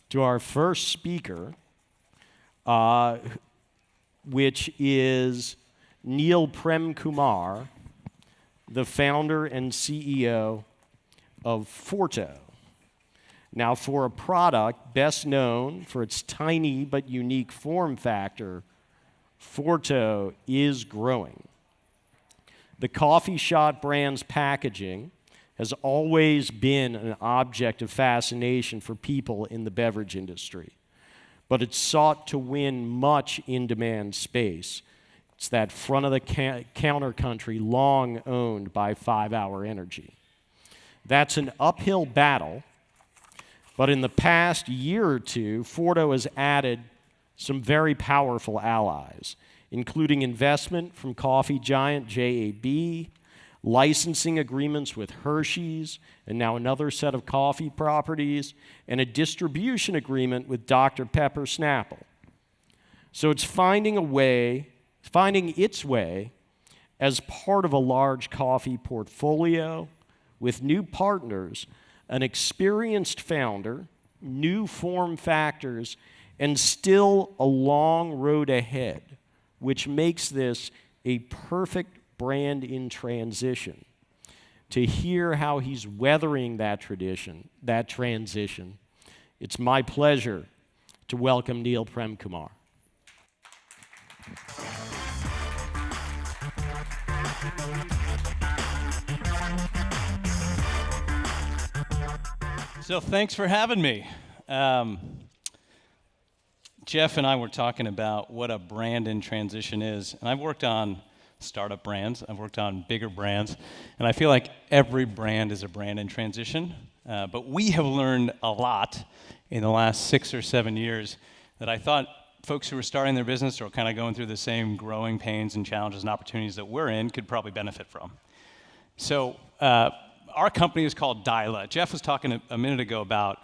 to our first speaker, which is Neel Premkumar, the founder and CEO of FORTO. Now, for a product best known for its tiny but unique form factor, FORTO is growing. The coffee shop brand's packaging has always been an object of fascination for people in the beverage industry, but it's sought to win much in-demand space. It's that front-of-the-counter country long owned by 5 Hour Energy. That's an uphill battle, but in the past year or two, FORTO has added some very powerful allies, including investment from coffee giant JAB, licensing agreements with Hershey's, and now another set of coffee properties, and a distribution agreement with Dr. Pepper Snapple. So it's finding its way as part of a large coffee portfolio with new partners, an experienced founder, new form factors, and still a long road ahead, which makes this a perfect brand in transition. To hear how he's weathering that transition, it's my pleasure to welcome Neel Premkumar. So thanks for having me. Jeff and I were talking about what a brand in transition is, and I've worked on startup brands, I've worked on bigger brands, and I feel like every brand is a brand in transition, but we have learned a lot in the last 6 or 7 years that I thought folks who were starting their business or kind of going through the same growing pains and challenges and opportunities that we're in could probably benefit from. So our company is called Dyla. Jeff was talking a minute ago about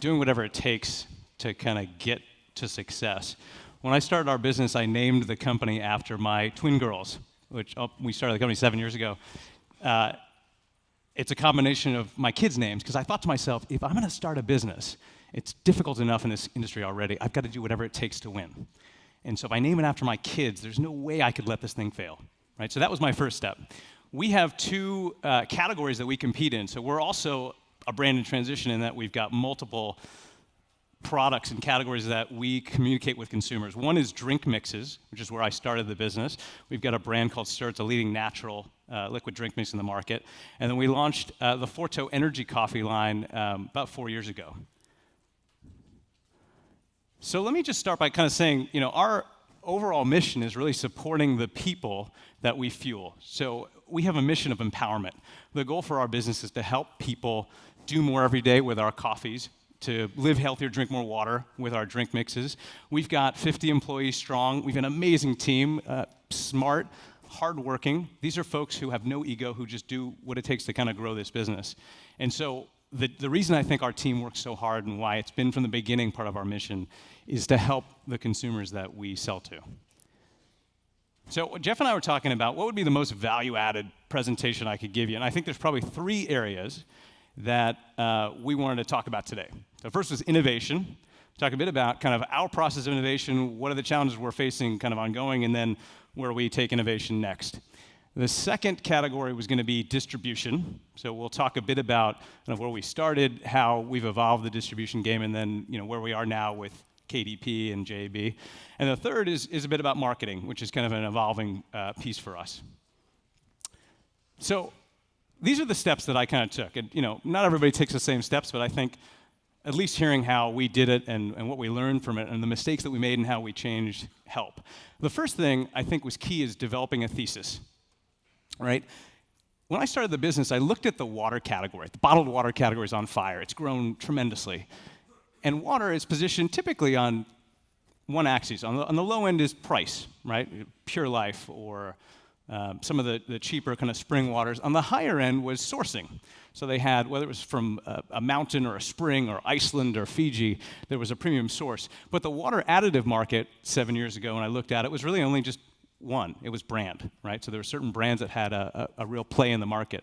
doing whatever it takes to kind of get to success. When I started our business, I named the company after my twin girls, which we started the company 7 years ago. It's a combination of my kids' names, because I thought to myself, if I'm going to start a business, it's difficult enough in this industry already. I've got to do whatever it takes to win. And so if I name it after my kids, there's no way I could let this thing fail, right? So that was my first step. We have 2 categories that we compete in. So we're also a brand in transition in that we've got multiple products and categories that we communicate with consumers. One is drink mixes, which is where I started the business. We've got a brand called Stur. It's a leading natural liquid drink mix in the market. And then we launched the FORTO Energy Coffee line about 4 years ago. So let me just start by kind of saying, our overall mission is really supporting the people that we fuel. So we have a mission of empowerment. The goal for our business is to help people do more every day with our coffees, to live healthier, drink more water with our drink mixes. We've got 50 employees strong. We have an amazing team, smart, hardworking. These are folks who have no ego, who just do what it takes to kind of grow this business. And so the reason I think our team works so hard and why it's been from the beginning part of our mission is to help the consumers that we sell to. So Jeff and I were talking about what would be the most value-added presentation I could give you, and I think there's probably 3 areas that we wanted to talk about today. So first was innovation. Talk a bit about kind of our process of innovation, what are the challenges we're facing kind of ongoing, and then where we take innovation next. The second category was going to be distribution. So we'll talk a bit about kind of where we started, how we've evolved the distribution game, and then where we are now with KDP and JAB. And the third is a bit about marketing, which is kind of an evolving piece for us. So these are the steps that I kind of took. And not everybody takes the same steps, but I think at least hearing how we did it and what we learned from it and the mistakes that we made and how we changed help. The first thing I think was key is developing a thesis, right? When I started the business, I looked at the water category. The bottled water category is on fire. It's grown tremendously. And water is positioned typically on one axis. On the low end is price, right? Pure Life or some of the cheaper kind of spring waters. On the higher end was sourcing. So they had, whether it was from a mountain or a spring or Iceland or Fiji, there was a premium source. But the water additive market 7 years ago when I looked at it was really only just one. It was brand, right? So there were certain brands that had a real play in the market.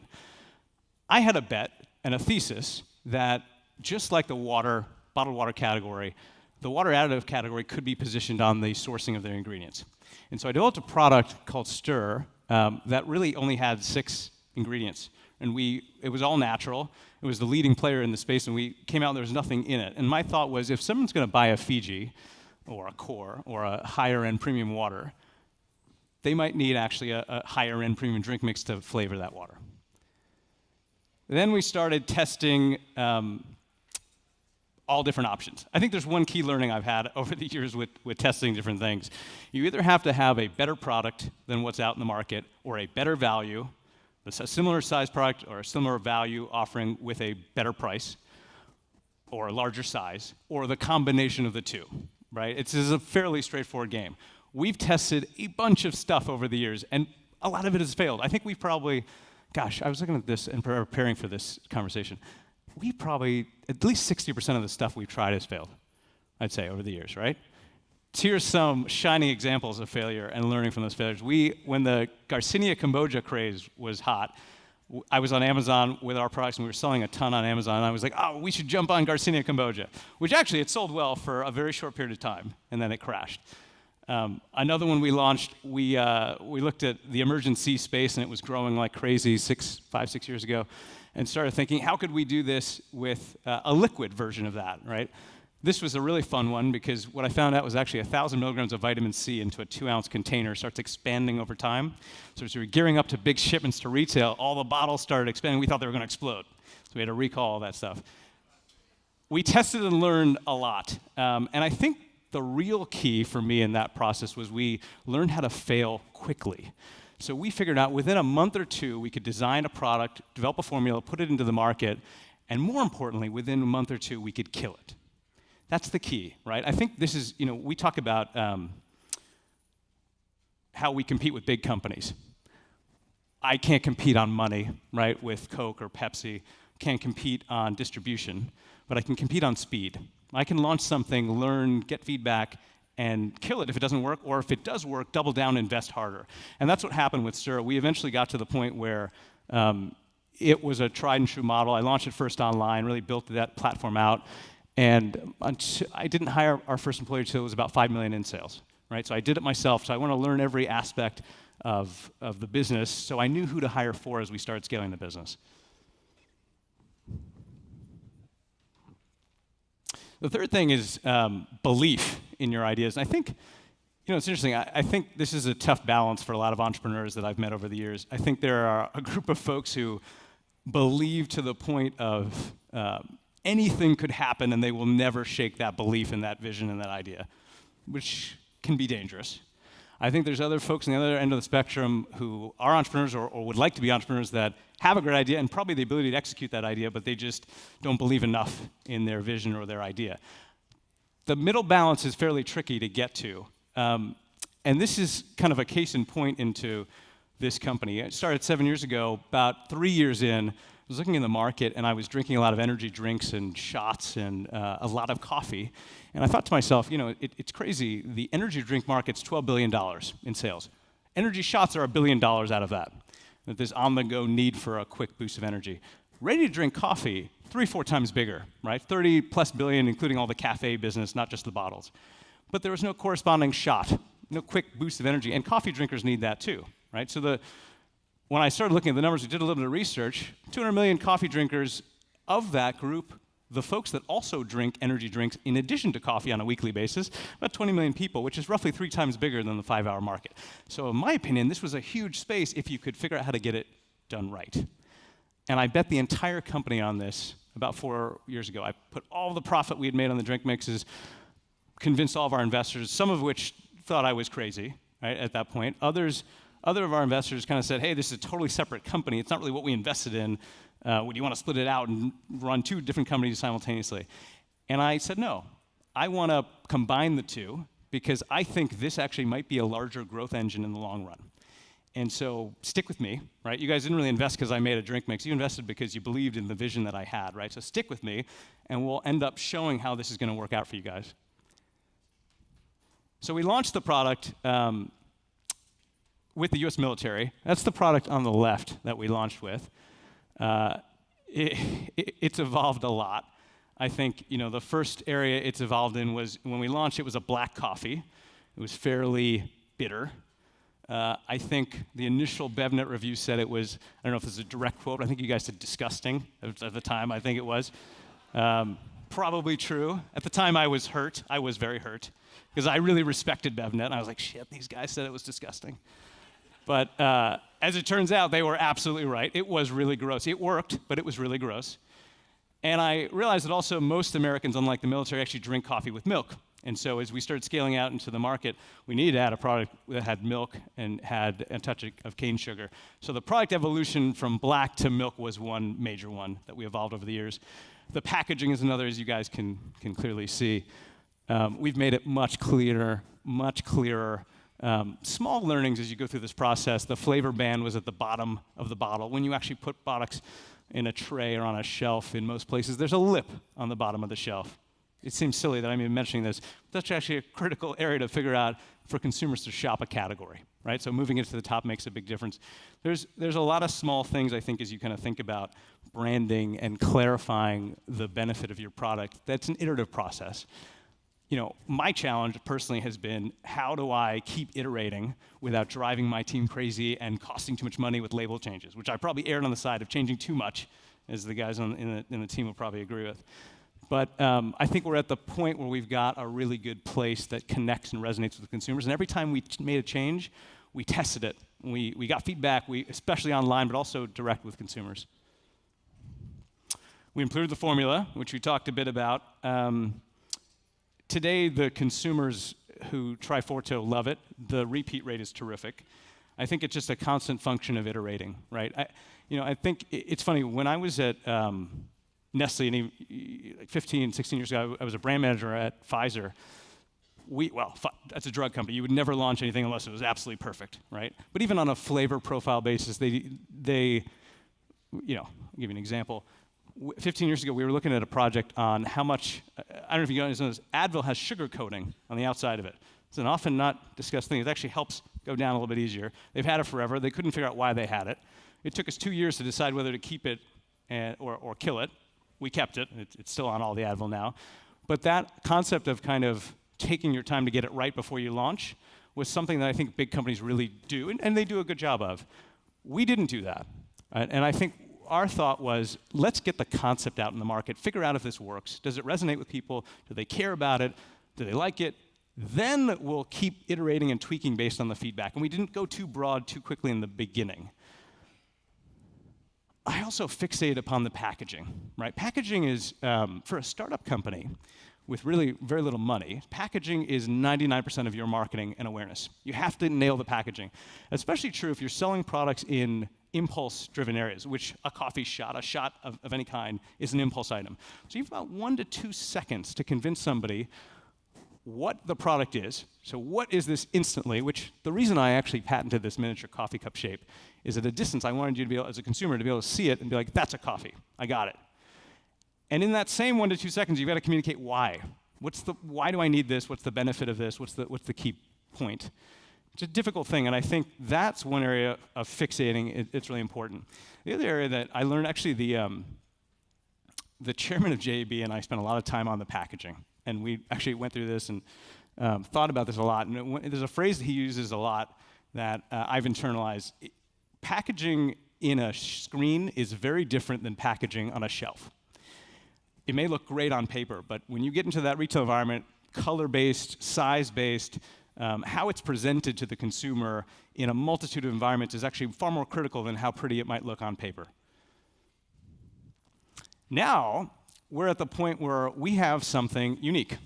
I had a bet and a thesis that just like the water bottled water category, the water additive category could be positioned on the sourcing of their ingredients. And so I developed a product called Stur that really only had 6 ingredients. And it was all natural. It was the leading player in the space, and we came out and there was nothing in it. And my thought was, if someone's going to buy a Fiji or a Core or a higher-end premium water, they might need actually a higher-end premium drink mix to flavor that water. Then we started testing all different options. I think there's one key learning I've had over the years with testing different things. You either have to have a better product than what's out in the market, or a better value, a similar size product or a similar value offering with a better price, or a larger size, or the combination of the two, right? It's a fairly straightforward game. We've tested a bunch of stuff over the years, and a lot of it has failed. I think we've probably, gosh, I was looking at this and preparing for this conversation. We probably, at least 60% of the stuff we've tried has failed, I'd say, over the years, right? Here's some shining examples of failure and learning from those failures. When the Garcinia Kombucha craze was hot, I was on Amazon with our products, and we were selling a ton on Amazon, and I was like, oh, we should jump on Garcinia Kombucha, which actually it sold well for a very short period of time, and then it crashed. Another one we launched, we looked at the emergency space, and it was growing like crazy 5, 6 years ago, and started thinking, how could we do this with a liquid version of that, right? This was a really fun one because what I found out was actually 1,000 milligrams of vitamin C into a 2-ounce container starts expanding over time. So as we were gearing up to big shipments to retail, all the bottles started expanding. We thought they were going to explode. So we had to recall all that stuff. We tested and learned a lot. And I think the real key for me in that process was we learned how to fail quickly. So we figured out within a month or 2, we could design a product, develop a formula, put it into the market, and more importantly, within a month or 2, we could kill it. That's the key, right? I think this is, we talk about how we compete with big companies. I can't compete on money, right, with Coke or Pepsi. Can't compete on distribution, but I can compete on speed. I can launch something, learn, get feedback, and kill it if it doesn't work, or if it does work, double down, invest harder. And that's what happened with Stur. We eventually got to the point where it was a tried and true model. I launched it first online, really built that platform out, and I didn't hire our first employee until it was about $5 million in sales, right? So I did it myself, so I want to learn every aspect of the business, so I knew who to hire for as we started scaling the business. The third thing is belief in your ideas. And I think, it's interesting. I think this is a tough balance for a lot of entrepreneurs that I've met over the years. I think there are a group of folks who believe to the point of anything could happen, and they will never shake that belief in that vision and that idea, which can be dangerous. I think there's other folks on the other end of the spectrum who are entrepreneurs or would like to be entrepreneurs that have a great idea and probably the ability to execute that idea, but they just don't believe enough in their vision or their idea. The middle balance is fairly tricky to get to. And this is kind of a case in point into this company. It started 7 years ago. About 3 years in, I was looking in the market, and I was drinking a lot of energy drinks and shots and a lot of coffee. And I thought to myself, it's crazy. The energy drink market's $12 billion in sales. Energy shots are $1 billion out of that. This on-the-go need for a quick boost of energy. Ready-to-drink coffee, 3-4 times bigger, right? $30+ billion, including all the cafe business, not just the bottles. But there was no corresponding shot, no quick boost of energy, and coffee drinkers need that too, right? So when I started looking at the numbers, we did a little bit of research, 200 million coffee drinkers. Of that group, the folks that also drink energy drinks in addition to coffee on a weekly basis, about 20 million people, which is roughly 3 times bigger than the 5-hour market. So in my opinion, this was a huge space if you could figure out how to get it done right. And I bet the entire company on this about 4 years ago. I put all the profit we had made on the drink mixes, convinced all of our investors, some of which thought I was crazy, right, at that point. Other of our investors kind of said, hey, this is a totally separate company. It's not really what we invested in. Would you want to split it out and run 2 different companies simultaneously? And I said, no. I want to combine the 2 because I think this actually might be a larger growth engine in the long run. And so stick with me, right? You guys didn't really invest because I made a drink mix. You invested because you believed in the vision that I had, right? So stick with me, and we'll end up showing how this is going to work out for you guys. So we launched the product with the U.S. military. That's the product on the left that we launched with. It's evolved a lot. I think the first area it's evolved in was when we launched. It was a black coffee. It was fairly bitter. I think the initial BevNet review said it was, I don't know if this is a direct quote, but I think you guys said disgusting at the time. I think it was. Probably true. At the time, I was hurt. I was very hurt because I really respected BevNet. And I was like, shit, these guys said it was disgusting. But as it turns out, they were absolutely right. It was really gross. It worked, but it was really gross. And I realized that also most Americans, unlike the military, actually drink coffee with milk. And so as we started scaling out into the market, we needed to add a product that had milk and had a touch of cane sugar. So the product evolution from black to milk was one major one that we evolved over the years. The packaging is another, as you guys can clearly see. We've made it much clearer. Small learnings as you go through this process. The flavor band was at the bottom of the bottle. When you actually put products in a tray or on a shelf in most places, there's a lip on the bottom of the shelf. It seems silly that I'm even mentioning this, but that's actually a critical area to figure out for consumers to shop a category, right? So moving it to the top makes a big difference. There's a lot of small things, I think, as you kind of think about branding and clarifying the benefit of your product. That's an iterative process. My challenge personally has been, how do I keep iterating without driving my team crazy and costing too much money with label changes, which I probably erred on the side of changing too much, as the guys in the team will probably agree with. But I think we're at the point where we've got a really good place that connects and resonates with consumers. And every time we made a change, we tested it. We got feedback, especially online, but also direct with consumers. We improved the formula, which we talked a bit about. Today, the consumers who try FORTO love it. The repeat rate is terrific. I think it's just a constant function of iterating, right? I think it's funny. When I was at Nestle, like 15, 16 years ago, I was a brand manager at Pfizer. That's a drug company. You would never launch anything unless it was absolutely perfect, right? But even on a flavor profile basis, I'll give you an example. 15 years ago, we were looking at a project on how much, I don't know if you guys know this, Advil has sugar coating on the outside of it. It's an often not discussed thing. It actually helps go down a little bit easier. They've had it forever. They couldn't figure out why they had it. It took us 2 years to decide whether to keep it or kill it. We kept it. It's still on all the Advil now. But that concept of kind of taking your time to get it right before you launch was something that I think big companies really do, and they do a good job of. We didn't do that. Right? And I think our thought was, let's get the concept out in the market, figure out if this works. Does it resonate with people? Do they care about it? Do they like it? Then we'll keep iterating and tweaking based on the feedback. And we didn't go too broad too quickly in the beginning. I also fixate upon the packaging, right? Packaging is, for a startup company with really very little money, packaging is 99% of your marketing and awareness. You have to nail the packaging. Especially true if you're selling products in impulse-driven areas, which a coffee shot, a shot of any kind, is an impulse item. So you've got 1 to 2 seconds to convince somebody what the product is. So what is this instantly, which the reason I actually patented this miniature coffee cup shape is at a distance I wanted you to be able, as a consumer, to be able to see it and be like, that's a coffee, I got it. And in that same 1 to 2 seconds, you've got to communicate why. Why do I need this? What's the benefit of this? What's the key point? It's a difficult thing, and I think that's one area of fixating. It's really important. The other area that I learned, actually, the chairman of JAB and I spent a lot of time on the packaging, and we actually went through this and thought about this a lot. And there's a phrase that he uses a lot that I've internalized. Packaging in a screen is very different than packaging on a shelf. It may look great on paper, but when you get into that retail environment, color-based, size-based, how it's presented to the consumer in a multitude of environments is actually far more critical than how pretty it might look on paper. Now, we're at the point where we have something unique.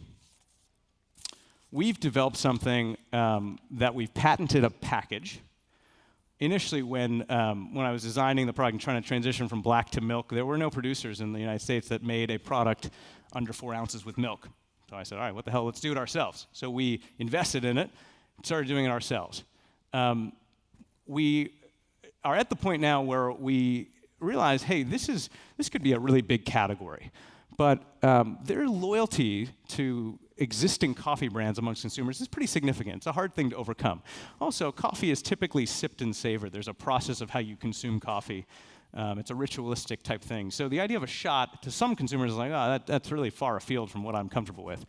We've developed something that we've patented a package. Initially, when I was designing the product and trying to transition from black to milk, there were no producers in the United States that made a product under 4 ounces with milk. So I said, all right, what the hell, let's do it ourselves. So we invested in it, started doing it ourselves. We are at the point now where we realize, hey, this could be a really big category. But their loyalty to existing coffee brands amongst consumers is pretty significant. It's a hard thing to overcome. Also, coffee is typically sipped and savored. There's a process of how you consume coffee. It's a ritualistic type thing. So the idea of a shot, to some consumers, is like, oh, that's really far afield from what I'm comfortable with.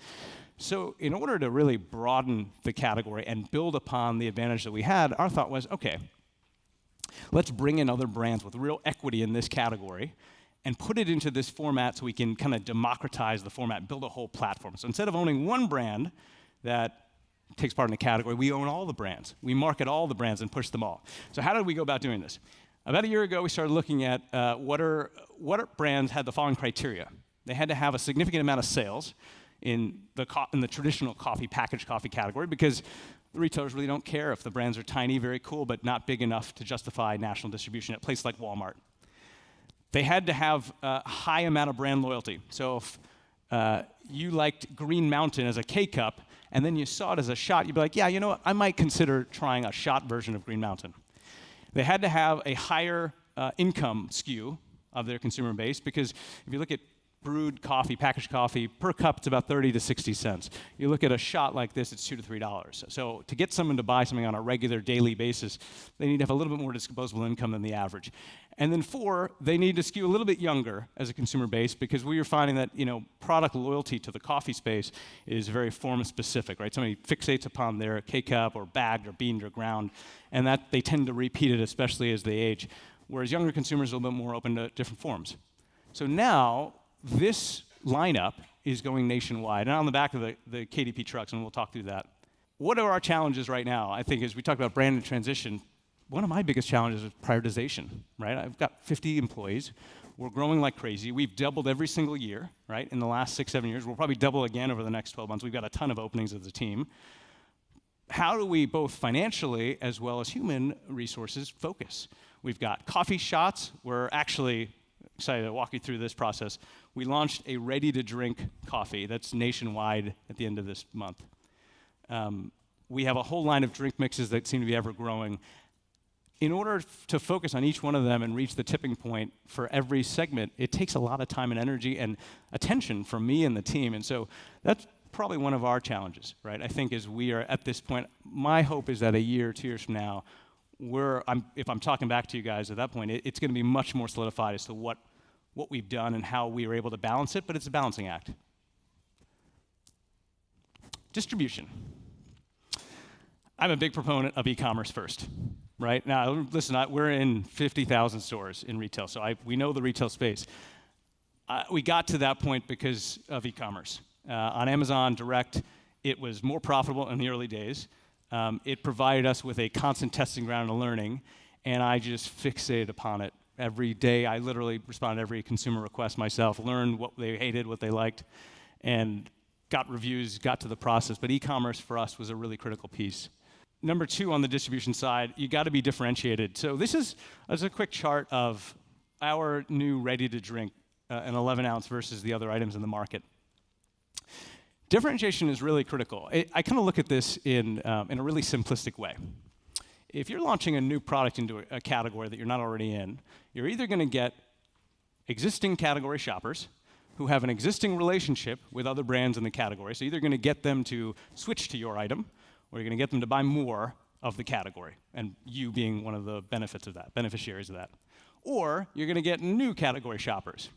So in order to really broaden the category and build upon the advantage that we had, our thought was, okay, let's bring in other brands with real equity in this category and put it into this format so we can kind of democratize the format, build a whole platform. So instead of owning one brand that takes part in the category, we own all the brands. We market all the brands and push them all. So how did we go about doing this? About a year ago, we started looking at what brands had the following criteria. They had to have a significant amount of sales in the traditional packaged coffee category, because the retailers really don't care if the brands are tiny, very cool, but not big enough to justify national distribution at places like Walmart. They had to have a high amount of brand loyalty. So if you liked Green Mountain as a K-cup, and then you saw it as a shot, you'd be like, yeah, you know what, I might consider trying a shot version of Green Mountain. They had to have a higher income skew of their consumer base, because if you look at brewed coffee, packaged coffee, per cup, it's about 30 to 60 cents. You look at a shot like this, it's $2 to $3. So to get someone to buy something on a regular daily basis, they need to have a little bit more disposable income than the average. And then 4, they need to skew a little bit younger as a consumer base, because we are finding that, product loyalty to the coffee space is very form specific, right? Somebody fixates upon their K-cup or bagged or beaned or ground, and that they tend to repeat it, especially as they age, whereas younger consumers are a little bit more open to different forms. So now, this lineup is going nationwide, and on the back of the KDP trucks, and we'll talk through that. What are our challenges right now? I think as we talk about brand and transition, one of my biggest challenges is prioritization, right? I've got 50 employees. We're growing like crazy. We've doubled every single year, right? In the last 6, 7 years. We'll probably double again over the next 12 months. We've got a ton of openings as a team. How do we, both financially as well as human resources, focus? We've got coffee shots. We're actually excited to walk you through this process. We launched a ready-to-drink coffee that's nationwide at the end of this month. We have a whole line of drink mixes that seem to be ever-growing. In order to focus on each one of them and reach the tipping point for every segment, it takes a lot of time and energy and attention from me and the team. And so that's probably one of our challenges, right? I think as we are at this point, my hope is that a year, 2 years from now, if I'm talking back to you guys at that point, it's going to be much more solidified as to what we've done and how we were able to balance it, but it's a balancing act. Distribution. I'm a big proponent of e-commerce first, right? Now, listen, we're in 50,000 stores in retail, so we know the retail space. We got to that point because of e-commerce. On Amazon Direct, it was more profitable in the early days. It provided us with a constant testing ground and learning, and I just fixated upon it. Every day, I literally responded to every consumer request myself, learned what they hated, what they liked, and got reviews, got to the process. But e-commerce for us was a really critical piece. Number 2 on the distribution side, you got to be differentiated. So this is a quick chart of our new ready-to-drink, an 11-ounce versus the other items in the market. Differentiation is really critical. I kind of look at this in a really simplistic way. If you're launching a new product into a category that you're not already in, you're either going to get existing category shoppers who have an existing relationship with other brands in the category. So either going to get them to switch to your item, or you're going to get them to buy more of the category, and you being one of the beneficiaries of that. Or you're going to get new category shoppers,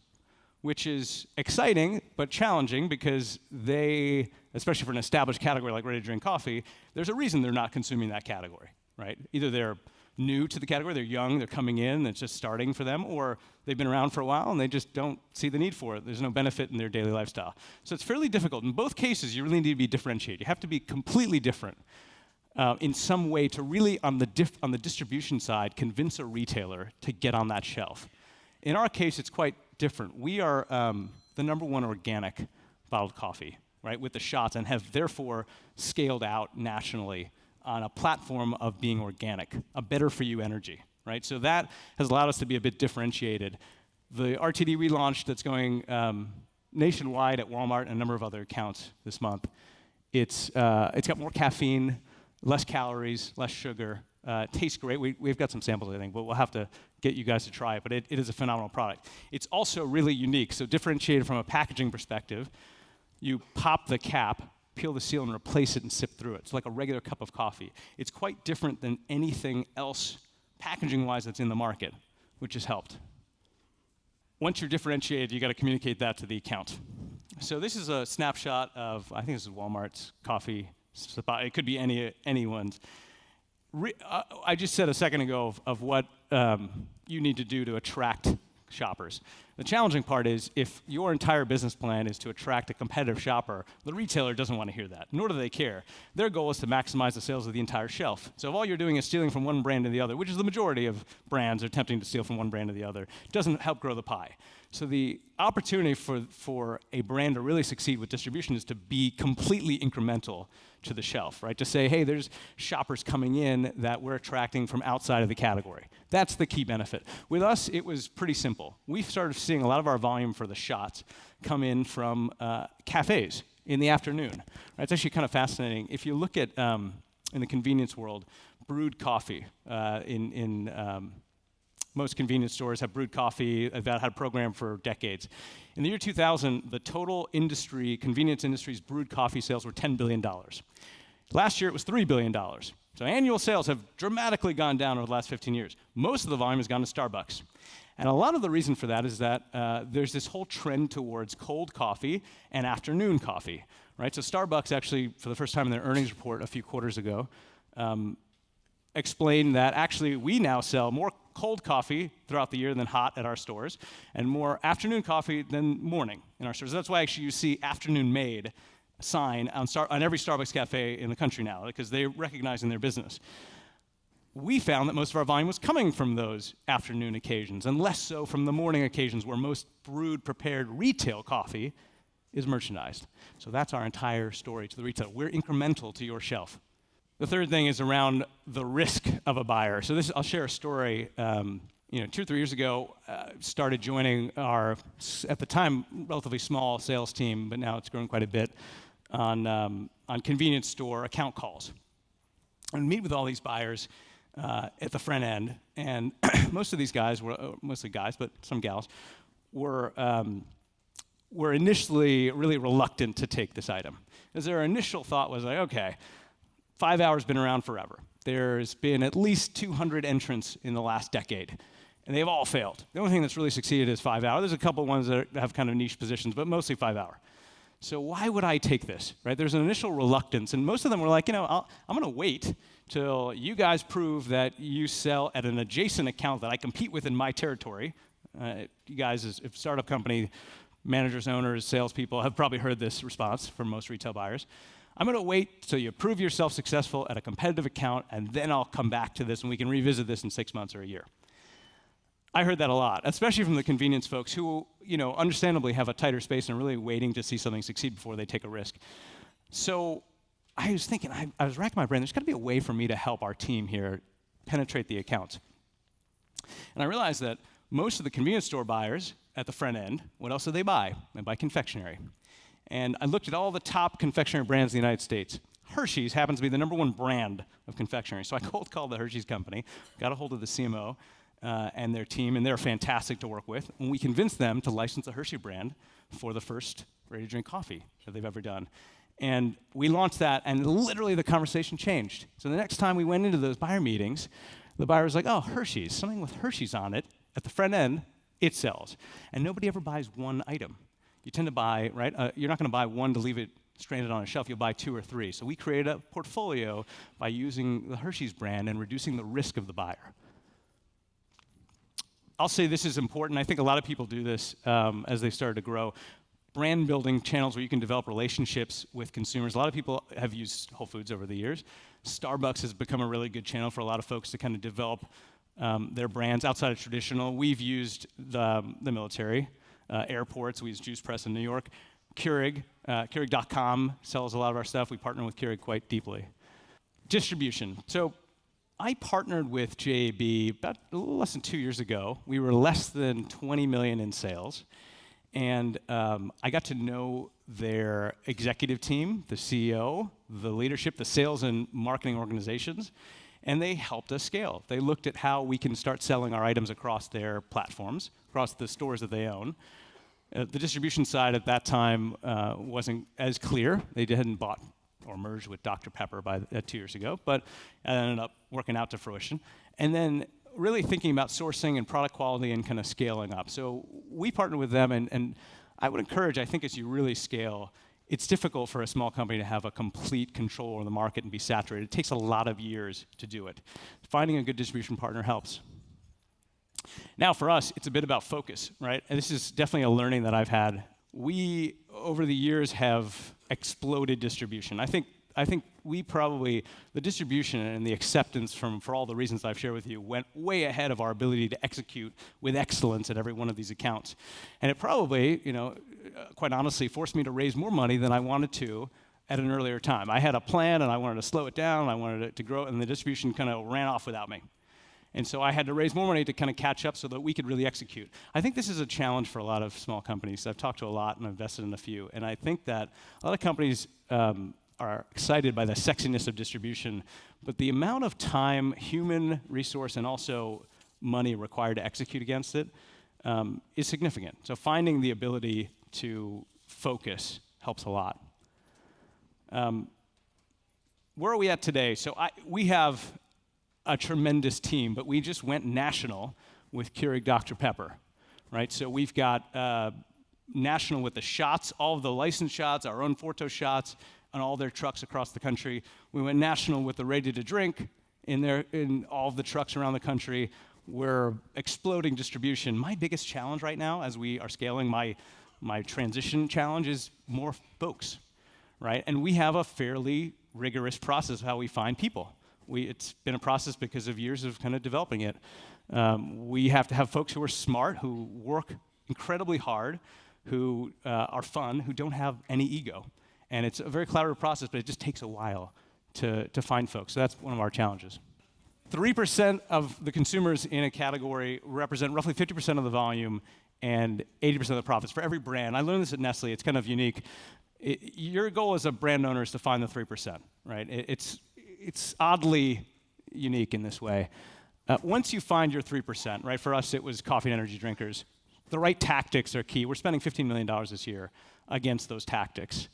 which is exciting but challenging, because they, especially for an established category like ready-to-drink coffee, there's a reason they're not consuming that category, right? Either they're new to the category, they're young, they're coming in, and it's just starting for them, or they've been around for a while and they just don't see the need for it. There's no benefit in their daily lifestyle. So it's fairly difficult. In both cases, you really need to be differentiated. You have to be completely different in some way to really, on the distribution side, convince a retailer to get on that shelf. In our case, it's quite different. We are the #1 organic bottled coffee, right, with the shots, and have therefore scaled out nationally on a platform of being organic, a better-for-you energy, right? So that has allowed us to be a bit differentiated. The RTD we launched that's going nationwide at Walmart and a number of other accounts this month, it's got more caffeine, less calories, less sugar. It tastes great. We've got some samples, I think, but we'll have to get you guys to try it. But it is a phenomenal product. It's also really unique. So differentiated from a packaging perspective, you pop the cap, peel the seal, and replace it and sip through it. It's like a regular cup of coffee. It's quite different than anything else packaging-wise that's in the market, which has helped. once you're differentiated, you got to communicate that to the account. So this is a snapshot of, I think this is Walmart's coffee spot. It could be anyone's. I just said a second ago of what you need to do to attract shoppers. The challenging part is if your entire business plan is to attract a competitive shopper, the retailer doesn't want to hear that, nor do they care. Their goal is to maximize the sales of the entire shelf. So if all you're doing is stealing from one brand to the other, which is the majority of brands are attempting to steal from one brand to the other, it doesn't help grow the pie. So the opportunity for a brand to really succeed with distribution is to be completely incremental to the shelf, right? To say, hey, there's shoppers coming in that we're attracting from outside of the category. That's the key benefit. With us, it was pretty simple. We started seeing a lot of our volume for the shots come in from cafes in the afternoon. Right? It's actually kind of fascinating. If you look at, in the convenience world, brewed coffee in most convenience stores have brewed coffee. They've had a program for decades. In the year 2000, the total industry, convenience industry's brewed coffee sales were $10 billion. Last year, it was $3 billion. So annual sales have dramatically gone down over the last 15 years. Most of the volume has gone to Starbucks. And a lot of the reason for that is that there's this whole trend towards cold coffee and afternoon coffee, right? So Starbucks actually, for the first time in their earnings report a few quarters ago, explained that actually we now sell more cold coffee throughout the year than hot at our stores, and more afternoon coffee than morning in our stores. That's why actually you see afternoon made sign on every Starbucks cafe in the country now, because they recognize in their business. We found that most of our volume was coming from those afternoon occasions, and less so from the morning occasions where most brewed, prepared retail coffee is merchandised. So that's our entire story to the retailer. We're incremental to your shelf. The third thing is around the risk of a buyer. So I'll share a story. 2 or 3 years ago, started joining our, at the time, relatively small sales team, but now it's grown quite a bit, on convenience store account calls. And meet with all these buyers at the front end. And most of these guys were, mostly guys, but some gals, were initially really reluctant to take this item. Because their initial thought was like, okay, 5 hours been around forever. There's been at least 200 entrants in the last decade, and they've all failed. The only thing that's really succeeded is 5 hour. There's a couple ones that have kind of niche positions, but mostly 5 hour. So why would I take this, right? There's an initial reluctance, and most of them were like, I'm going to wait till you guys prove that you sell at an adjacent account that I compete with in my territory. You guys, as a startup company, managers, owners, salespeople have probably heard this response from most retail buyers. I'm going to wait till you prove yourself successful at a competitive account, and then I'll come back to this, and we can revisit this in 6 months or a year. I heard that a lot, especially from the convenience folks who, understandably have a tighter space and are really waiting to see something succeed before they take a risk. So I was thinking, I was racking my brain, there's got to be a way for me to help our team here penetrate the accounts. And I realized that most of the convenience store buyers at the front end, what else do they buy? They buy confectionery. And I looked at all the top confectionery brands in the United States. Hershey's happens to be the #1 brand of confectionery. So I cold called the Hershey's company, got a hold of the CMO and their team, and they're fantastic to work with. And we convinced them to license the Hershey brand for the first ready-to-drink coffee that they've ever done. And we launched that, and literally the conversation changed. So the next time we went into those buyer meetings, the buyer was like, oh, Hershey's, something with Hershey's on it. At the front end, it sells. And nobody ever buys one item. You tend to buy, right? You're not going to buy one to leave it stranded on a shelf. You'll buy 2 or 3. So we created a portfolio by using the Hershey's brand and reducing the risk of the buyer. I'll say this is important. I think a lot of people do this as they started to grow. Brand building channels where you can develop relationships with consumers. A lot of people have used Whole Foods over the years. Starbucks has become a really good channel for a lot of folks to kind of develop their brands outside of traditional. We've used the military. Airports, we use Juice Press in New York. Keurig, Keurig.com sells a lot of our stuff. We partner with Keurig quite deeply. Distribution. So I partnered with JAB about a little less than 2 years ago. We were less than 20 million in sales. And I got to know their executive team, the CEO, the leadership, the sales and marketing organizations, and they helped us scale. They looked at how we can start selling our items across their platforms, across the stores that they own. The distribution side at that time wasn't as clear. They hadn't bought or merged with Dr. Pepper 2 years ago, but it ended up working out to fruition. And then really thinking about sourcing and product quality and kind of scaling up. So we partner with them, and I would encourage, I think as you really scale, it's difficult for a small company to have a complete control over the market and be saturated. It takes a lot of years to do it. Finding a good distribution partner helps. Now for us, it's a bit about focus, right? And this is definitely a learning that I've had. We, over the years, have exploded distribution. I think we probably, the distribution and the acceptance for all the reasons I've shared with you, went way ahead of our ability to execute with excellence at every one of these accounts. And it probably, quite honestly, forced me to raise more money than I wanted to at an earlier time. I had a plan, and I wanted to slow it down, I wanted it to grow, and the distribution kind of ran off without me. And so I had to raise more money to kind of catch up so that we could really execute. I think this is a challenge for a lot of small companies. I've talked to a lot and invested in a few. And I think that a lot of companies are excited by the sexiness of distribution, but the amount of time, human resource, and also money required to execute against it is significant. So finding the ability to focus helps a lot. Where are we at today? So we have a tremendous team, but we just went national with Keurig Dr. Pepper, right? So we've got national with the shots, all of the licensed shots, our own FORTO shots, on all their trucks across the country. We went national with the ready-to-drink in all of the trucks around the country. We're exploding distribution. My biggest challenge right now, as we are scaling, my transition challenge is more folks, right? And we have a fairly rigorous process of how we find people. It's been a process because of years of kind of developing it. We have to have folks who are smart, who work incredibly hard, who are fun, who don't have any ego. And it's a very collaborative process, but it just takes a while to find folks. So that's one of our challenges. 3% of the consumers in a category represent roughly 50% of the volume and 80% of the profits for every brand. I learned this at Nestle. It's kind of unique. Your goal as a brand owner is to find the 3%, right? It's oddly unique in this way. Once you find your 3%, right, for us it was coffee and energy drinkers, the right tactics are key. We're spending $15 million this year against those tactics.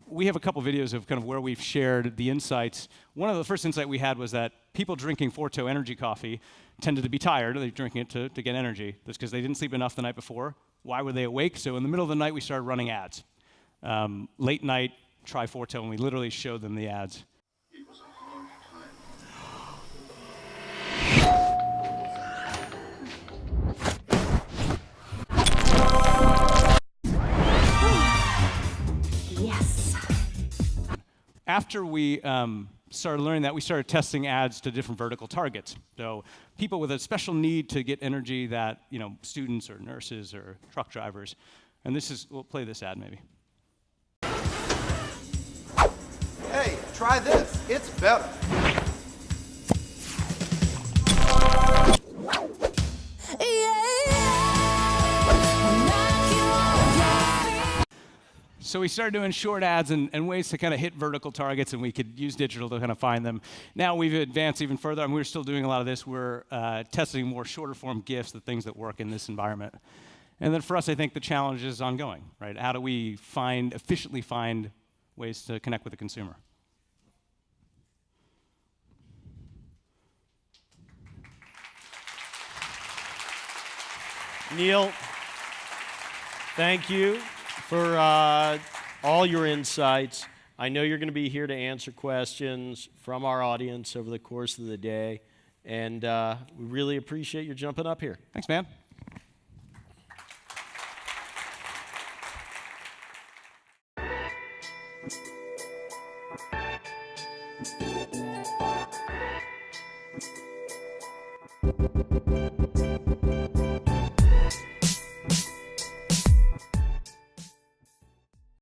We have a couple videos of kind of where we've shared the insights. One of the first insight we had was that people drinking FORTO energy coffee tended to be tired. They're drinking it to get energy. That's because they didn't sleep enough the night before. Why were they awake? So in the middle of the night, we started running ads. Late night, try FORTO, and we literally showed them the ads. It was a hard time. Yes. After we started learning that, we started testing ads to different vertical targets. So people with a special need to get energy that, students or nurses or truck drivers. And we'll play this ad maybe. Hey, try this. It's better. So we started doing short ads and ways to kind of hit vertical targets, and we could use digital to kind of find them. Now we've advanced even further, and we're still doing a lot of this. We're testing more shorter form GIFs, the things that work in this environment. And then for us, I think the challenge is ongoing, right? How do we efficiently find ways to connect with the consumer? Neel, thank you for all your insights. I know you're going to be here to answer questions from our audience over the course of the day, and we really appreciate you jumping up here. Thanks, man.